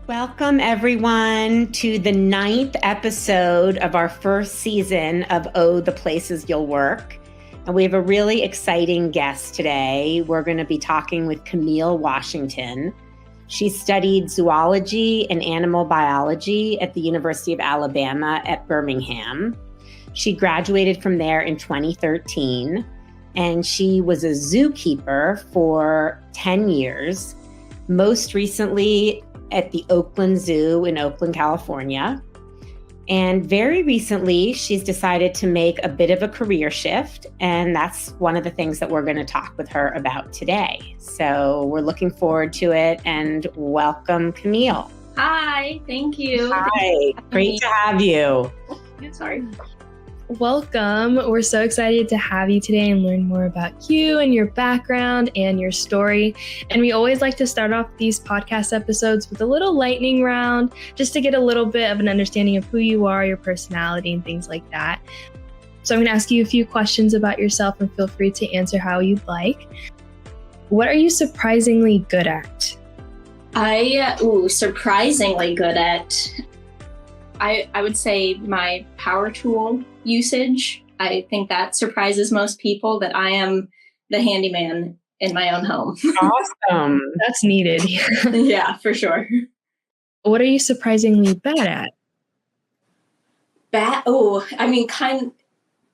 Welcome, everyone, to the 9th episode of our first season of Oh, the Places You'll Work. And we have a really exciting guest today. We're going to be talking with Camille Washington. She studied zoology and animal biology at the University of Alabama at Birmingham. She graduated from there in 2013, and she was a zookeeper for 10 years, most recently at the Oakland Zoo in Oakland, California. And very recently, she's decided to make a bit of a career shift. And that's one of the things that we're going to talk with her about today. So we're looking forward to it. And welcome, Camille. Hi, thank you. Hi, great to have you. Sorry. Welcome. We're so excited to have you today and learn more about you and your background and your story. And we always like to start off these podcast episodes with a little lightning round, just to get a little bit of an understanding of who you are, your personality, and things like that. So I'm going to ask you a few questions about yourself, and feel free to answer how you'd like. What are you surprisingly good at? Surprisingly good at. I would say my power tool usage. I think that surprises most people, that I am the handyman in my own home. Awesome. That's needed. Yeah, for sure. What are you surprisingly bad at?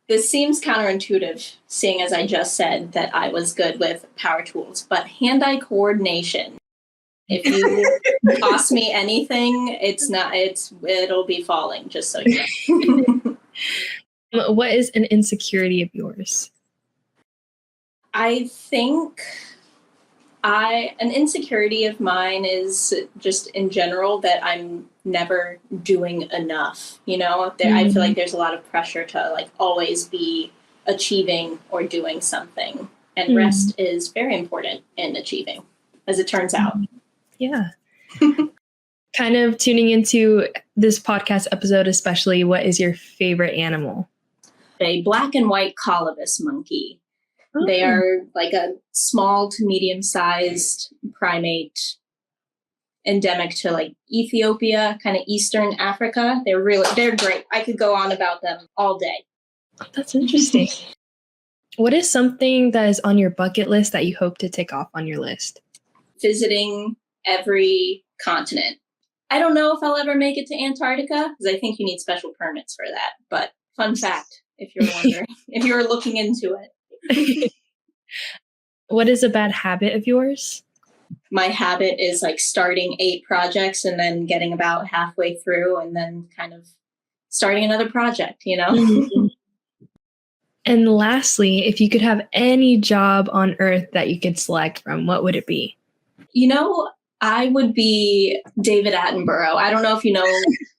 This seems counterintuitive, seeing as I just said that I was good with power tools, but hand-eye coordination. If you toss me anything, it'll be falling, just so you know. What is an insecurity of yours? I think an insecurity of mine is just in general that I'm never doing enough. You know, I feel like there's a lot of pressure to always be achieving or doing something, and rest is very important in achieving, as it turns out. Yeah. Kind of tuning into this podcast episode, especially, what is your favorite animal? A black and white colobus monkey. Oh. They are like a small to medium-sized primate, endemic to Ethiopia, kind of Eastern Africa. They're great. I could go on about them all day. That's interesting. What is something that is on your bucket list that you hope to tick off on your list? Visiting every continent. I don't know if I'll ever make it to Antarctica, because I think you need special permits for that. But fun fact, if you're wondering, if you're looking into it. What is a bad habit of yours? My habit is starting 8 projects and then getting about halfway through and then kind of starting another project, you know? Mm-hmm. And lastly, if you could have any job on earth that you could select from, what would it be? You know, I would be David Attenborough. I don't know if you know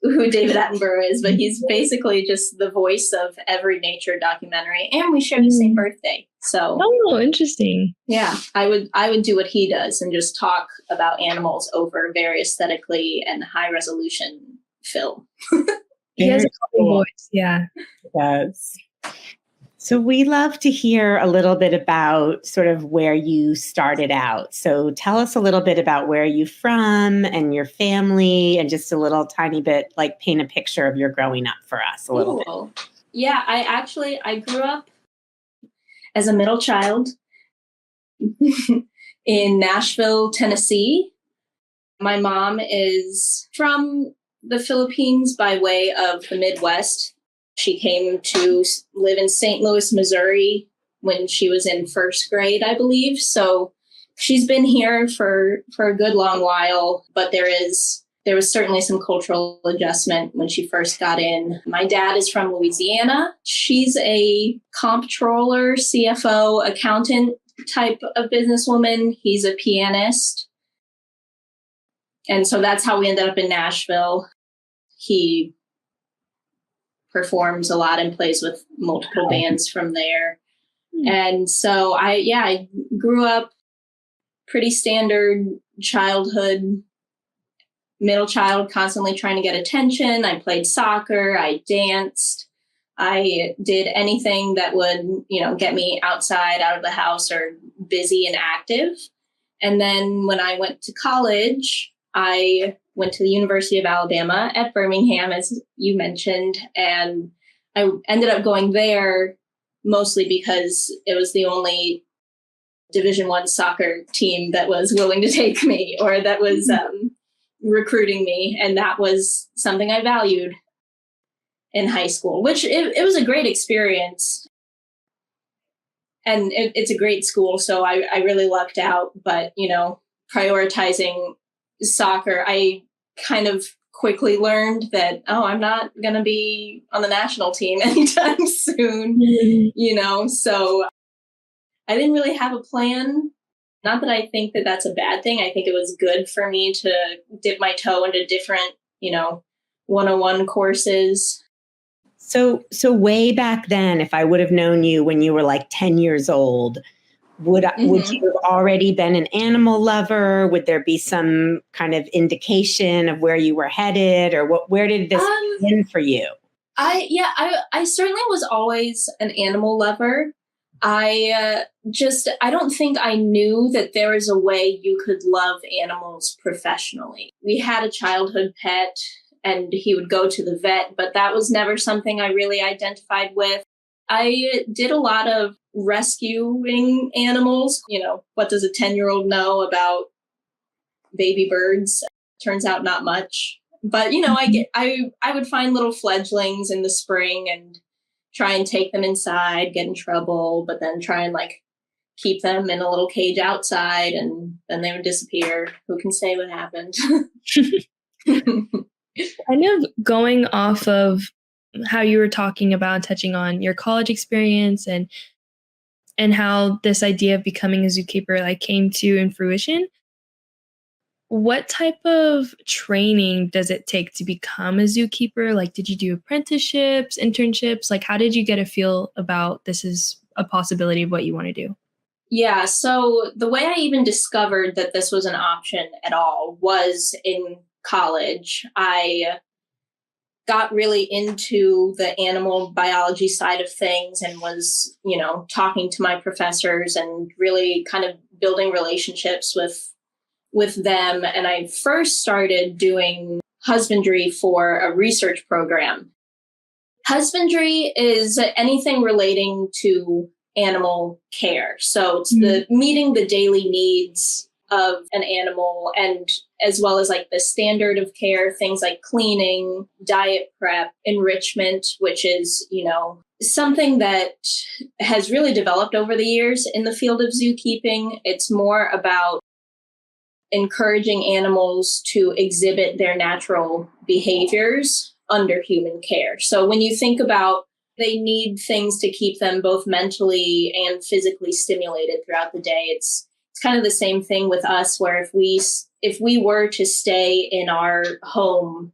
who David Attenborough is, but he's basically just the voice of every nature documentary, and we share the same birthday. So, interesting. Yeah, I would do what he does and just talk about animals over very aesthetically and high resolution film. He has a cool voice. Yeah, he does. So we love to hear a little bit about sort of where you started out. So tell us a little bit about where you're from and your family, and just a little tiny bit, paint a picture of your growing up for us a little bit. Yeah, I grew up as a middle child in Nashville, Tennessee. My mom is from the Philippines by way of the Midwest. She came to live in St. Louis, Missouri when she was in first grade, I believe. So she's been here for a good long while, but there was certainly some cultural adjustment when she first got in. My dad is from Louisiana. She's a comptroller, CFO, accountant type of businesswoman. He's a pianist. And so that's how we ended up in Nashville. He performs a lot and plays with multiple bands from there. And so I grew up pretty standard childhood, middle child, constantly trying to get attention. I played soccer, I danced, I did anything that would, get me outside, out of the house, or busy and active. And then when I went to college, I went to the University of Alabama at Birmingham, as you mentioned, and I ended up going there mostly because it was the only Division I soccer team that was willing to take me, or that was recruiting me. And that was something I valued in high school, which it was a great experience. And it's a great school, so I really lucked out. But, prioritizing soccer, I kind of quickly learned that, I'm not going to be on the national team anytime soon, so I didn't really have a plan. Not that I think that that's a bad thing. I think it was good for me to dip my toe into different, 101 courses. So way back then, if I would have known you when you were like 10 years old, would you have already been an animal lover? Would there be some kind of indication of where you were headed, or where did this begin for you? I certainly was always an animal lover. I don't think I knew that there was a way you could love animals professionally. We had a childhood pet and he would go to the vet, but that was never something I really identified with. I did a lot of rescuing animals. What does a 10-year-old know about baby birds? Turns out not much. But, I would find little fledglings in the spring and try and take them inside, get in trouble, but then try and keep them in a little cage outside, and then they would disappear. Who can say what happened? Kind of going off of how you were talking about, touching on your college experience and how this idea of becoming a zookeeper came to in fruition. What type of training does it take to become a zookeeper? Did you do apprenticeships, internships? How did you get a feel about this is a possibility of what you want to do? Yeah, so the way I even discovered that this was an option at all was in college. I got really into the animal biology side of things and was, talking to my professors and really kind of building relationships with them. And I first started doing husbandry for a research program. Husbandry is anything relating to animal care. So it's the meeting the daily needs of an animal, and as well as the standard of care, things like cleaning, diet prep, enrichment, which is, something that has really developed over the years in the field of zookeeping. It's more about encouraging animals to exhibit their natural behaviors under human care. So when you think about, they need things to keep them both mentally and physically stimulated throughout the day. It's kind of the same thing with us, where if we were to stay in our home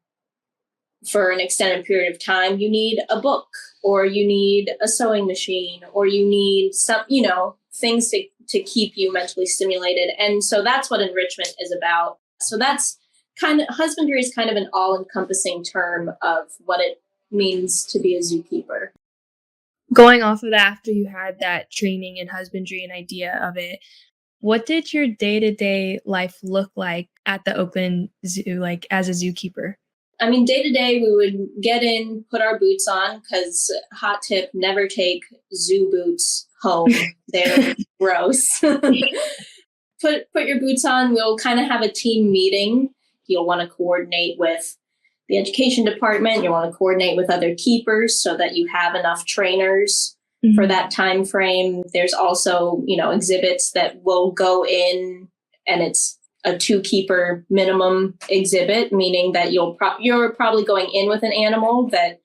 for an extended period of time, you need a book, or you need a sewing machine, or you need some, things to keep you mentally stimulated. And so that's what enrichment is about. So that's husbandry is kind of an all-encompassing term of what it means to be a zookeeper. Going off of that, after you had that training in husbandry and idea of it, what did your day-to-day life look like at the Oakland Zoo, as a zookeeper? I mean, day to day, we would get in, put our boots on, because hot tip, never take zoo boots home. They're gross. Put your boots on. We'll kind of have a team meeting. You'll want to coordinate with the education department. You'll want to coordinate with other keepers so that you have enough trainers for that time frame. There's also, exhibits that will go in, and it's a 2-keeper minimum exhibit, meaning that you're probably going in with an animal that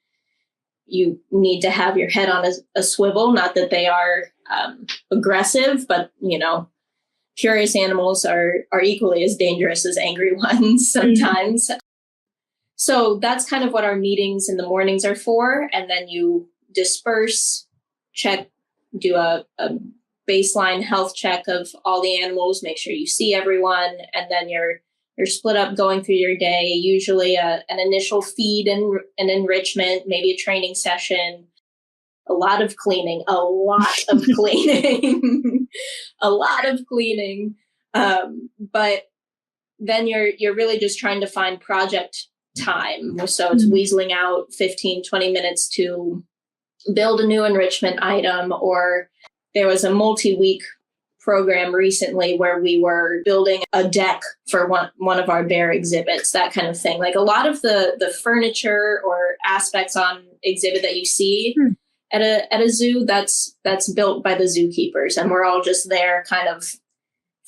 you need to have your head on a swivel. Not that they are aggressive, but curious animals are equally as dangerous as angry ones sometimes. So that's kind of what our meetings in the mornings are for. And then you disperse, check, do a baseline health check of all the animals, make sure you see everyone, and then you're split up going through your day, usually an initial feed and an enrichment, maybe a training session, a lot of cleaning, a lot of cleaning. But then you're really just trying to find project time. So it's weaseling out 15, 20 minutes to build a new enrichment item. Or there was a multi-week program recently where we were building a deck for one of our bear exhibits, that kind of thing. Like a lot of the furniture or aspects on exhibit that you see at a zoo, that's built by the zookeepers, and we're all just there kind of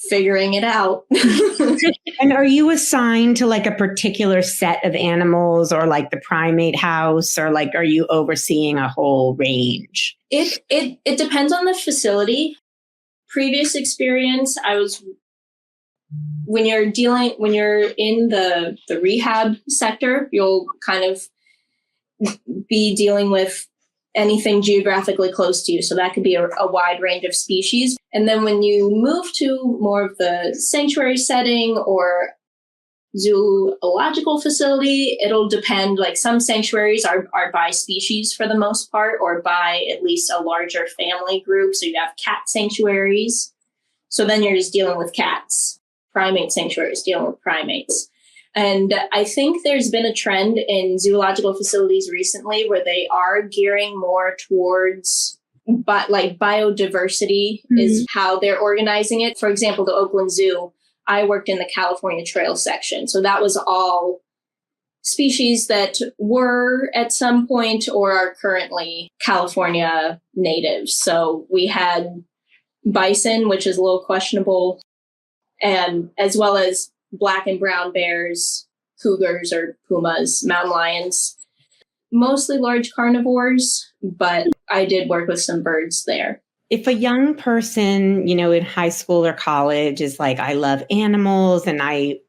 figuring it out. And are you assigned to like a particular set of animals, or like the primate house, or like are you overseeing a whole range? It depends on the facility. Previous experience, when you're in the rehab sector, you'll kind of be dealing with anything geographically close to you. So that could be a wide range of species. And then when you move to more of the sanctuary setting or zoological facility, it'll depend. Like some sanctuaries are by species for the most part, or by at least a larger family group. So you have cat sanctuaries. So then you're just dealing with cats. Primate sanctuaries dealing with primates. And I think there's been a trend in zoological facilities recently where they are gearing more towards biodiversity is how they're organizing it. For example, the Oakland Zoo, I worked in the California Trail section. So that was all species that were at some point or are currently California natives. So we had bison, which is a little questionable, and as well as black and brown bears, cougars or pumas, mountain lions, mostly large carnivores, but I did work with some birds there. If a young person, in high school or college is like, I love animals and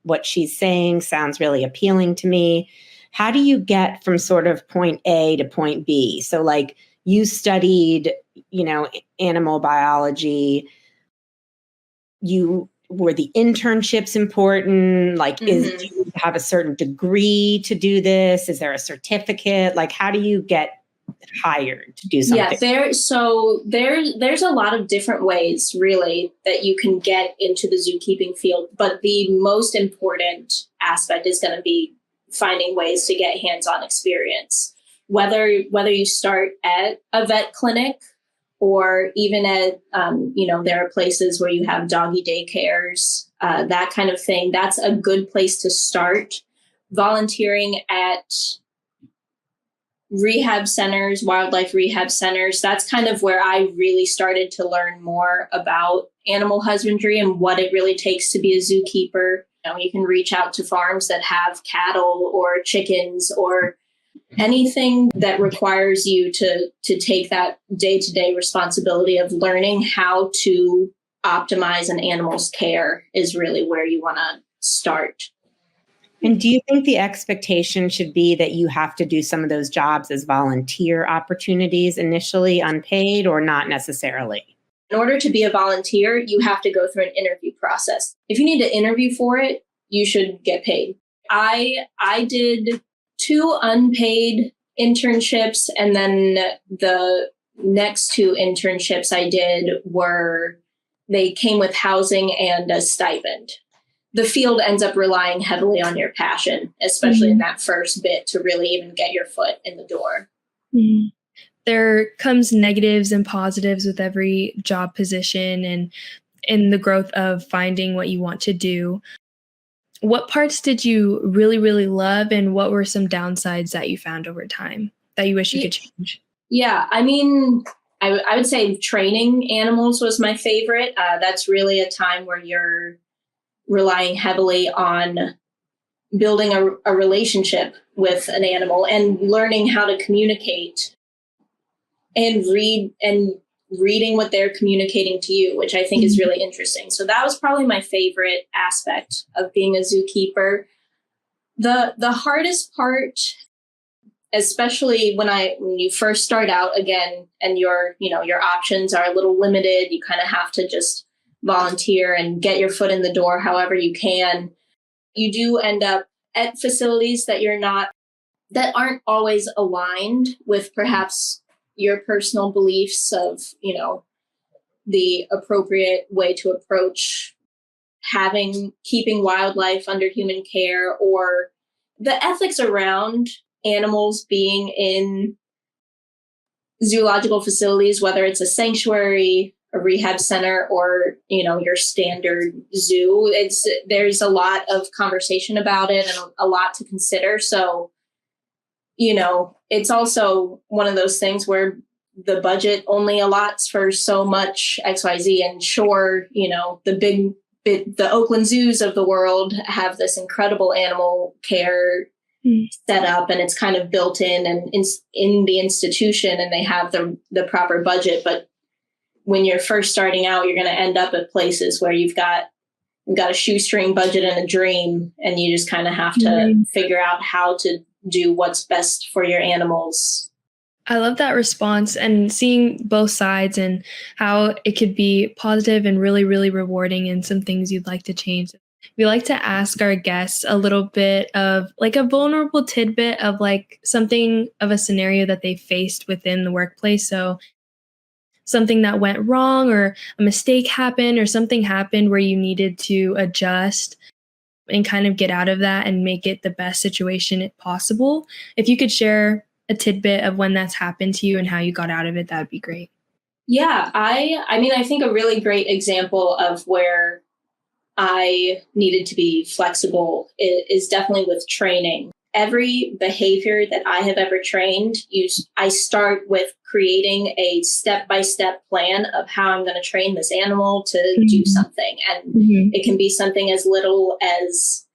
what she's saying sounds really appealing to me, how do you get from sort of point A to point B? So like you studied, animal biology, were the internships important? Like, do you have a certain degree to do this? Is there a certificate? Like, how do you get hired to do something? Yeah, there's a lot of different ways, really, that you can get into the zookeeping field. But the most important aspect is going to be finding ways to get hands-on experience. Whether you start at a vet clinic, or even at, there are places where you have doggy daycares, that kind of thing. That's a good place to start. Volunteering at rehab centers, wildlife rehab centers, that's kind of where I really started to learn more about animal husbandry and what it really takes to be a zookeeper. You can reach out to farms that have cattle or chickens or anything that requires you to take that day-to-day responsibility of learning how to optimize an animal's care is really where you want to start. And do you think the expectation should be that you have to do some of those jobs as volunteer opportunities initially, unpaid, or not necessarily? In order to be a volunteer, you have to go through an interview process. If you need to interview for it, you should get paid. I did 2 unpaid internships, and then the next 2 internships I did they came with housing and a stipend. The field ends up relying heavily on your passion, especially in that first bit, to really even get your foot in the door. Mm-hmm. There comes negatives and positives with every job position and in the growth of finding what you want to do. What parts did you really, really love, and what were some downsides that you found over time that you wish you could change? Yeah, I mean, I would say training animals was my favorite. That's really a time where you're relying heavily on building a relationship with an animal and learning how to communicate and reading what they're communicating to you, which I think is really interesting. So that was probably my favorite aspect of being a zookeeper. The hardest part, especially when you first start out again, and your options are a little limited, you kind of have to just volunteer and get your foot in the door however you can. You do end up at facilities that aren't always aligned with perhaps your personal beliefs of, the appropriate way to approach keeping wildlife under human care, or the ethics around animals being in zoological facilities, whether it's a sanctuary, a rehab center, or, your standard zoo. There's a lot of conversation about it and a lot to consider. So, it's also one of those things where the budget only allots for so much XYZ. And sure, the Oakland zoos of the world have this incredible animal care set up, and it's kind of built in and in the institution, and they have the proper budget. But when you're first starting out, you're going to end up at places where you've got a shoestring budget and a dream, and you just kind of have to figure out how to do what's best for your animals. I love that response, and seeing both sides and how it could be positive and really, really rewarding, and some things you'd like to change. We like to ask our guests a little bit of like a vulnerable tidbit of like something of a scenario that they faced within the workplace. So something that went wrong, or a mistake happened, or something happened where you needed to adjust and kind of get out of that and make it the best situation possible. If you could share a tidbit of when that's happened to you and how you got out of it, that'd be great. Yeah, I think a really great example of where I needed to be flexible is definitely with training. Every behavior that I have ever trained, I start with creating a step-by-step plan of how I'm going to train this animal to do something. And it can be something as little as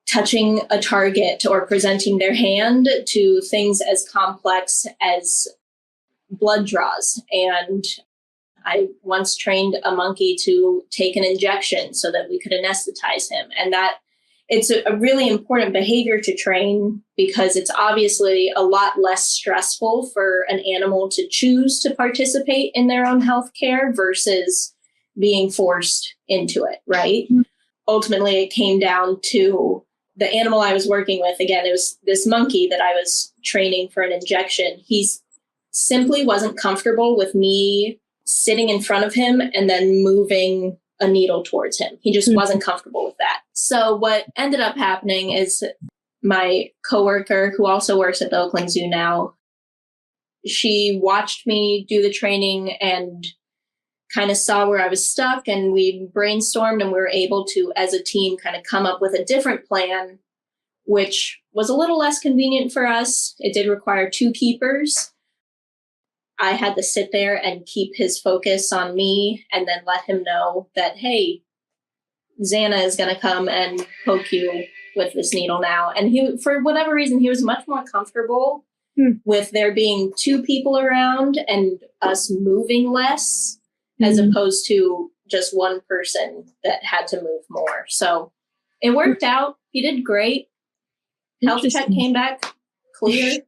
touching a target or presenting their hand, to things as complex as blood draws. And I once trained a monkey to take an injection so that we could anesthetize him. And that it's a really important behavior to train, because it's obviously a lot less stressful for an animal to choose to participate in their own healthcare versus being forced into it, right? Ultimately, it came down to the animal I was working with. Again, it was this monkey that I was training for an injection. He simply wasn't comfortable with me sitting in front of him and then moving a needle towards him. He just wasn't comfortable with that. So what ended up happening is my coworker, who also works at the Oakland Zoo now, she watched me do the training and kind of saw where I was stuck, and we brainstormed, and we were able to, as a team, kind of come up with a different plan, which was a little less convenient for us. It did require 2 keepers. I had to sit there and keep his focus on me, and then let him know that, hey, Xana is going to come and poke you with this needle now. And he, for whatever reason, he was much more comfortable with there being 2 people around and us moving less, as opposed to just one person that had to move more. So it worked out. He did great. Health check came back clear,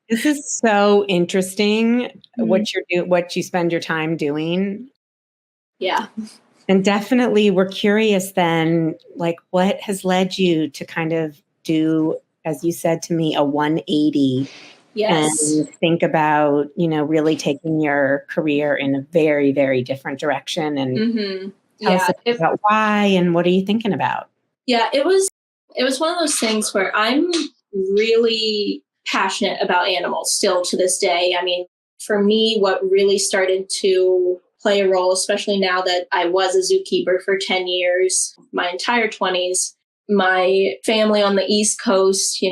This is so interesting, what you spend your time doing. Yeah. And definitely we're curious then, like, what has led you to kind of do, as you said to me, a 180? Yes. And think about, really taking your career in a very, very different direction. And tell us about why, and what are you thinking about? Yeah, it was one of those things where I'm really passionate about animals still to this day. I mean, for me, what really started to play a role, especially now that I was a zookeeper for 10 years, my entire 20s, my family on the East Coast,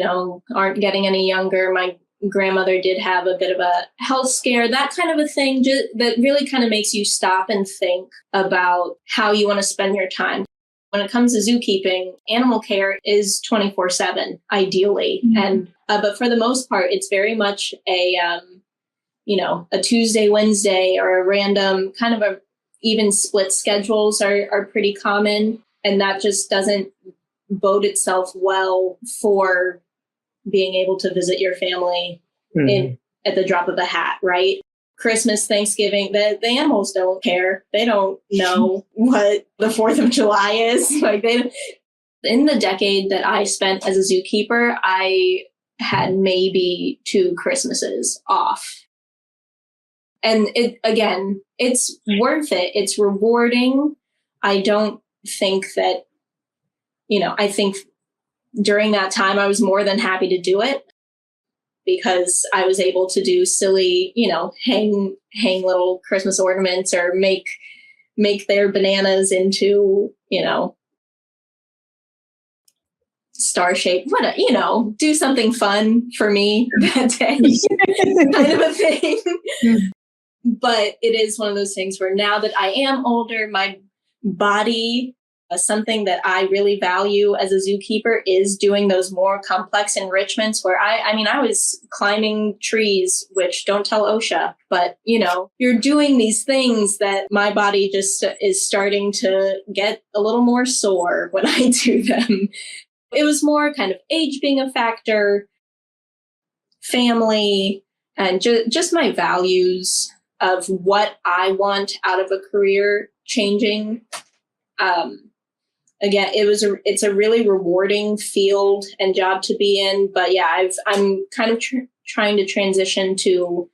aren't getting any younger. My grandmother did have a bit of a health scare, that kind of a thing, that really kind of makes you stop and think about how you want to spend your time. When it comes to zookeeping, animal care is 24/7, ideally. And but for the most part, it's very much a Tuesday, Wednesday, or a random kind of a even split schedules are pretty common. And that just doesn't bode itself well for being able to visit your family at the drop of a hat, right? Christmas, Thanksgiving, the animals don't care. They don't know what the 4th of July is. In the decade that I spent as a zookeeper, I had maybe 2 Christmases off. And it's worth it. It's rewarding. I don't think that, I think during that time I was more than happy to do it because I was able to do silly, hang little Christmas ornaments or make their bananas into, star shape, do something fun for me that day, kind of a thing. But it is one of those things where now that I am older, my body, something that I really value as a zookeeper is doing those more complex enrichments where I was climbing trees, which don't tell OSHA, but you're doing these things that my body just is starting to get a little more sore when I do them. It was more kind of age being a factor, family, and just my values of what I want out of a career changing. Again, it's a really rewarding field and job to be in. But yeah, I'm kind of trying to transition to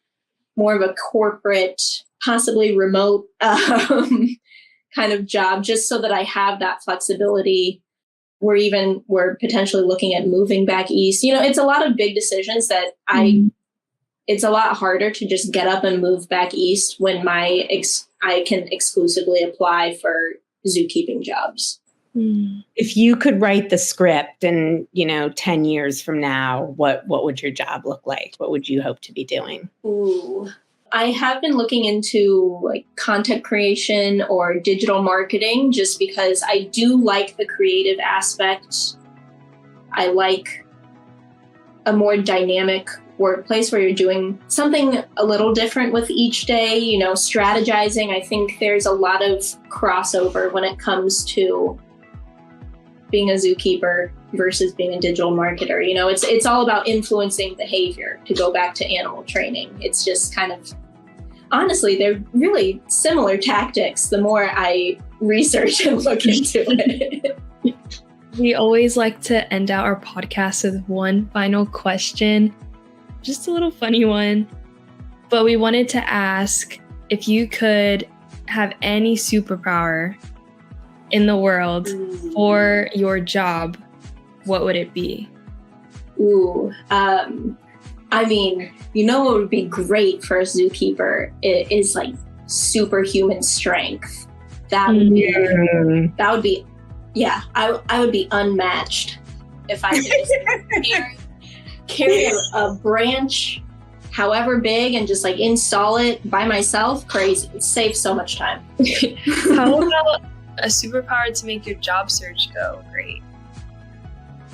more of a corporate, possibly remote kind of job, just so that I have that flexibility. We're potentially looking at moving back east. It's a lot of big decisions that it's a lot harder to just get up and move back east when I can exclusively apply for zookeeping jobs. If you could write the script and, 10 years from now, what would your job look like? What would you hope to be doing? Ooh, I have been looking into like content creation or digital marketing just because I do like the creative aspect. I like a more dynamic workplace where you're doing something a little different with each day, strategizing. I think there's a lot of crossover when it comes to being a zookeeper versus being a digital marketer. It's all about influencing behavior, to go back to animal training. It's just kind of, honestly, they're really similar tactics the more I research and look into it. We always like to end out our podcast with one final question, just a little funny one. But we wanted to ask, if you could have any superpower in the world for your job, what would it be? Ooh, what would be great for a zookeeper is like superhuman strength. That would be, I would be unmatched if I could just carry a branch, however big, and just like install it by myself. Crazy. It saves so much time. How about a superpower to make your job search go great?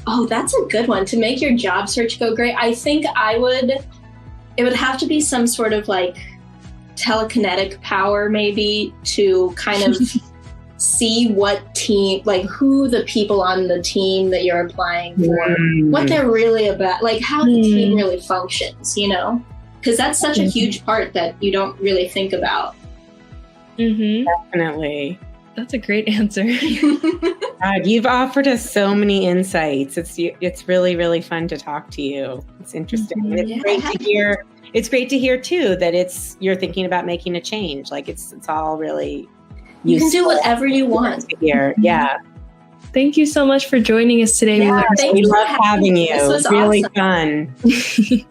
Oh, that's a good one. To make your job search go great, I think it would have to be some sort of like telekinetic power, maybe, to kind of see what team, like who the people on the team that you're applying for, what they're really about, like how the team really functions, because that's such a huge part that you don't really think about. Definitely. That's a great answer. God, you've offered us so many insights. It's really, really fun to talk to you. It's interesting. It's great to hear. It's great to hear too that you're thinking about making a change. Like it's all really useful. You can do whatever you want here. Yeah. Thank you so much for joining us today. Yeah, we love having you. This was really awesome. fun.